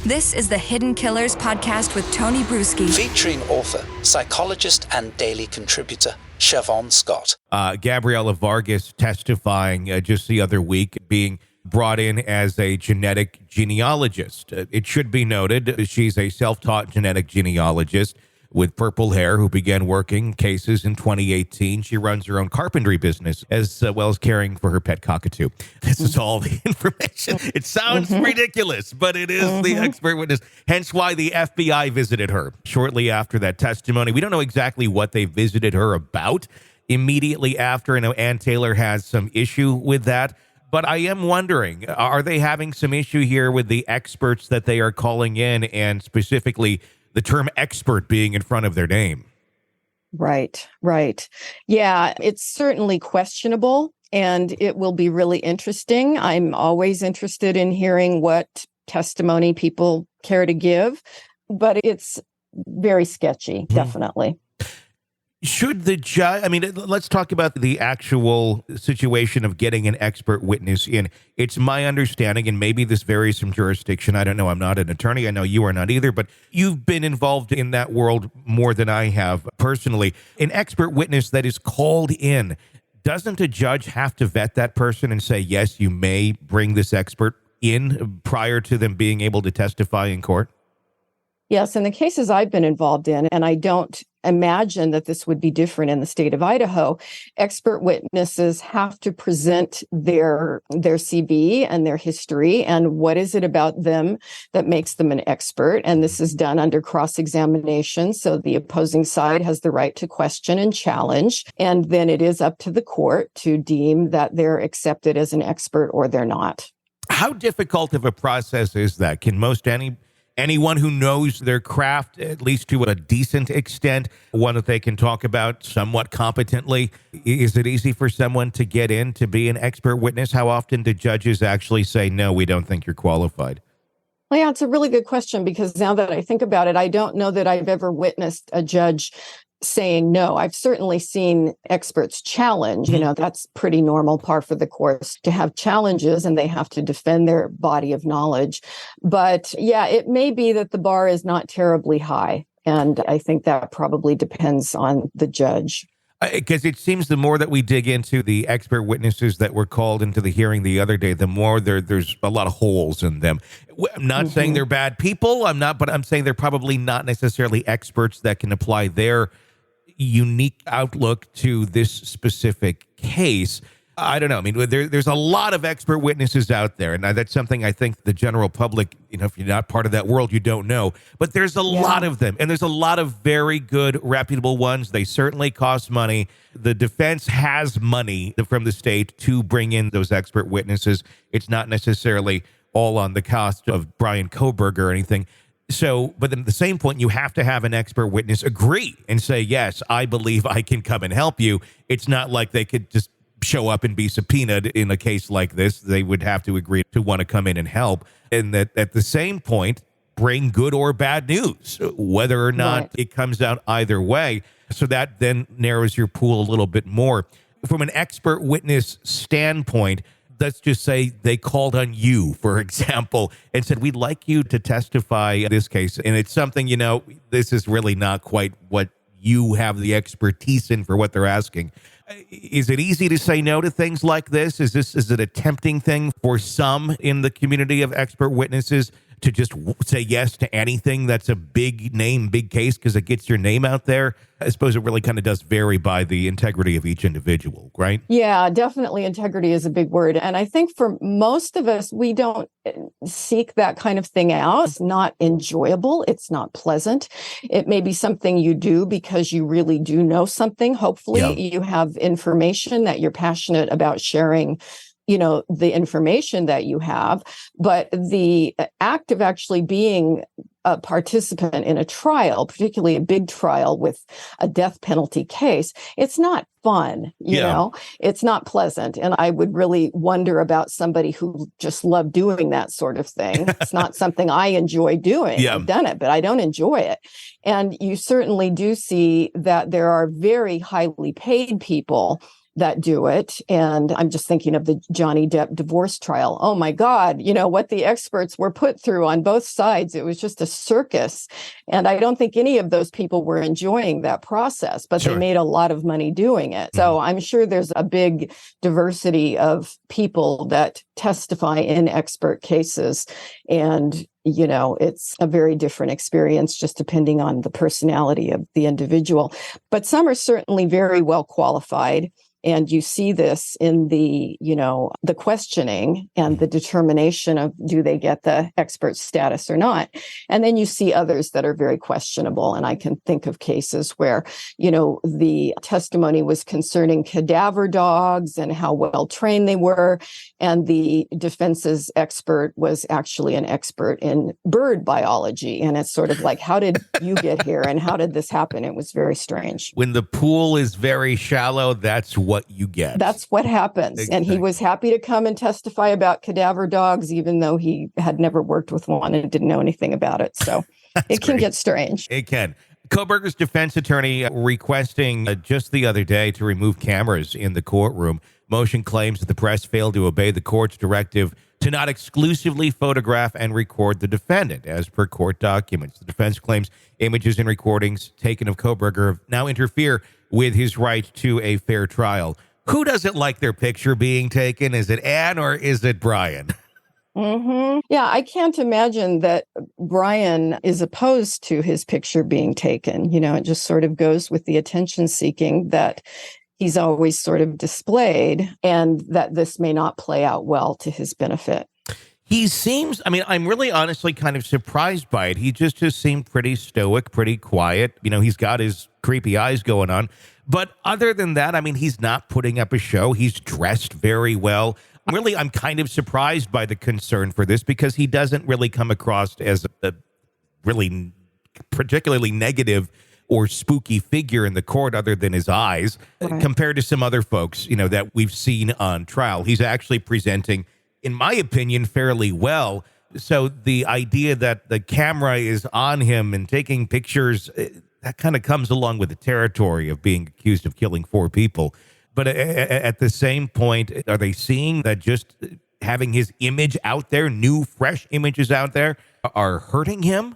This is the Hidden Killers podcast with Tony Brueski. Featuring author, psychologist, and daily contributor, Shavaun Scott. Gabriela Vargas testifying just the other week, being brought in as a genetic genealogist. It should be noted, she's a self-taught genetic genealogist with purple hair who began working cases in 2018. She runs her own carpentry business as well as caring for her pet cockatoo. This is all the information. It sounds ridiculous, but it is the expert witness. Hence why the FBI visited her shortly after that testimony. We don't know exactly what they visited her about immediately after. I know Ann Taylor has some issue with that. But I am wondering, are they having some issue here with the experts that they are calling in, and specifically the term expert being in front of their name? Right. Yeah, it's certainly questionable, and it will be really interesting. I'm always interested in hearing what testimony people care to give, but it's very sketchy, definitely. Should the judge, let's talk about the actual situation of getting an expert witness in. It's my understanding, and maybe this varies from jurisdiction. I don't know. I'm not an attorney. I know you are not either, but you've been involved in that world more than I have personally. An expert witness that is called in, doesn't a judge have to vet that person and say, yes, you may bring this expert in prior to them being able to testify in court? Yes, in the cases I've been involved in, and I don't imagine that this would be different in the state of Idaho, expert witnesses have to present their CV and their history and what is it about them that makes them an expert. And this is done under cross-examination, so the opposing side has the right to question and challenge. And then it is up to the court to deem that they're accepted as an expert or they're not. How difficult of a process is that? Can anyone who knows their craft, at least to a decent extent, one that they can talk about somewhat competently, is it easy for someone to get in to be an expert witness? How often do judges actually say, no, we don't think you're qualified? Well, yeah, it's a really good question, because now that I think about it, I don't know that I've ever witnessed a judge saying no. I've certainly seen experts challenge. That's pretty normal, par for the course, to have challenges and they have to defend their body of knowledge. But yeah, it may be that the bar is not terribly high. And I think that probably depends on the judge. Because it seems the more that we dig into the expert witnesses that were called into the hearing the other day, the more there's a lot of holes in them. I'm not saying they're bad people. But I'm saying they're probably not necessarily experts that can apply their unique outlook to this specific case. I don't know. There's a lot of expert witnesses out there, and that's something I think the general public, if you're not part of that world, you don't know. But there's a lot of them, and there's a lot of very good, reputable ones. They certainly cost money. The defense has money from the state to bring in those expert witnesses. It's not necessarily all on the cost of Brian Kohberger or anything. So, but at the same point, you have to have an expert witness agree and say, yes, I believe I can come and help you. It's not like they could just show up and be subpoenaed in a case like this. They would have to agree to want to come in and help. And that at the same point, bring good or bad news, whether or not it comes out either way. So that then narrows your pool a little bit more. From an expert witness standpoint, let's just say they called on you, for example, and said, we'd like you to testify in this case. And it's something, this is really not quite what you have the expertise in for what they're asking. Is it easy to say no to things like this? Is it a tempting thing for some in the community of expert witnesses to just say yes to anything that's a big name, big case, because it gets your name out there? I suppose it really kind of does vary by the integrity of each individual, right? Yeah, definitely. Integrity is a big word. And I think for most of us, we don't seek that kind of thing out. It's not enjoyable. It's not pleasant. It may be something you do because you really do know something. Hopefully you have information that you're passionate about sharing, the information that you have. But the act of actually being a participant in a trial, particularly a big trial with a death penalty case, it's not fun, you know, it's not pleasant. And I would really wonder about somebody who just loved doing that sort of thing. It's not something I enjoy doing. I've done it, but I don't enjoy it. And you certainly do see that there are very highly paid people that do it. And I'm just thinking of the Johnny Depp divorce trial. Oh my God, what the experts were put through on both sides. It was just a circus. And I don't think any of those people were enjoying that process, but Sure. they made a lot of money doing it. So I'm sure there's a big diversity of people that testify in expert cases. And it's a very different experience just depending on the personality of the individual. But some are certainly very well qualified. And you see this in the questioning and the determination of do they get the expert status or not. And then you see others that are very questionable. And I can think of cases where, the testimony was concerning cadaver dogs and how well trained they were. And the defense's expert was actually an expert in bird biology. And it's sort of like, how did you get here? And how did this happen? It was very strange. When the pool is very shallow, that's what you get. That's what happens. Exactly. And he was happy to come and testify about cadaver dogs, even though he had never worked with one and didn't know anything about it. So it can get strange. It can. Kohberger's defense attorney requesting just the other day to remove cameras in the courtroom. Motion claims that the press failed to obey the court's directive to not exclusively photograph and record the defendant, as per court documents. The defense claims images and recordings taken of Kohberger now interfere with his right to a fair trial. Who doesn't like their picture being taken? Is it Ann or is it Brian? Mm-hmm. Yeah, I can't imagine that Brian is opposed to his picture being taken. It just sort of goes with the attention seeking that he's always sort of displayed, and that this may not play out well to his benefit. He seems, I'm really honestly kind of surprised by it. He just seemed pretty stoic, pretty quiet. He's got his creepy eyes going on. But other than that, he's not putting up a show. He's dressed very well. Really, I'm kind of surprised by the concern for this because he doesn't really come across as a really particularly negative or spooky figure in the court other than his eyes, right, compared to some other folks, that we've seen on trial. He's actually presenting, in my opinion, fairly well. So the idea that the camera is on him and taking pictures, that kind of comes along with the territory of being accused of killing 4 people. But at the same point, are they seeing that just having his image out there, new, fresh images out there, are hurting him?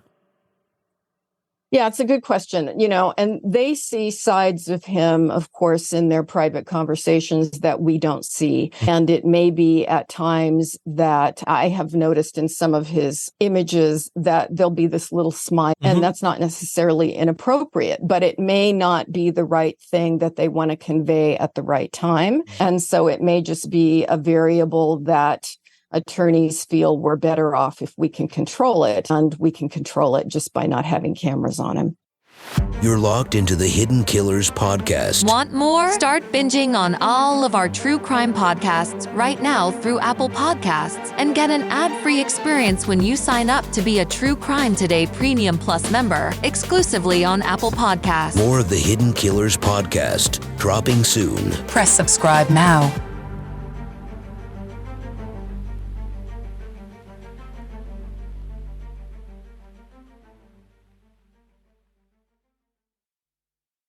Yeah, it's a good question, and they see sides of him, of course, in their private conversations that we don't see. And it may be at times that I have noticed in some of his images that there'll be this little smile, and that's not necessarily inappropriate, but it may not be the right thing that they want to convey at the right time. And so it may just be a variable that attorneys feel we're better off if we can control it, and we can control it just by not having cameras on him. You're locked into the Hidden Killers podcast. Want more? Start binging on all of our true crime podcasts right now through Apple Podcasts and get an ad-free experience when you sign up to be a True Crime Today Premium Plus member exclusively on Apple Podcasts. More of the Hidden Killers podcast dropping soon. Press subscribe now.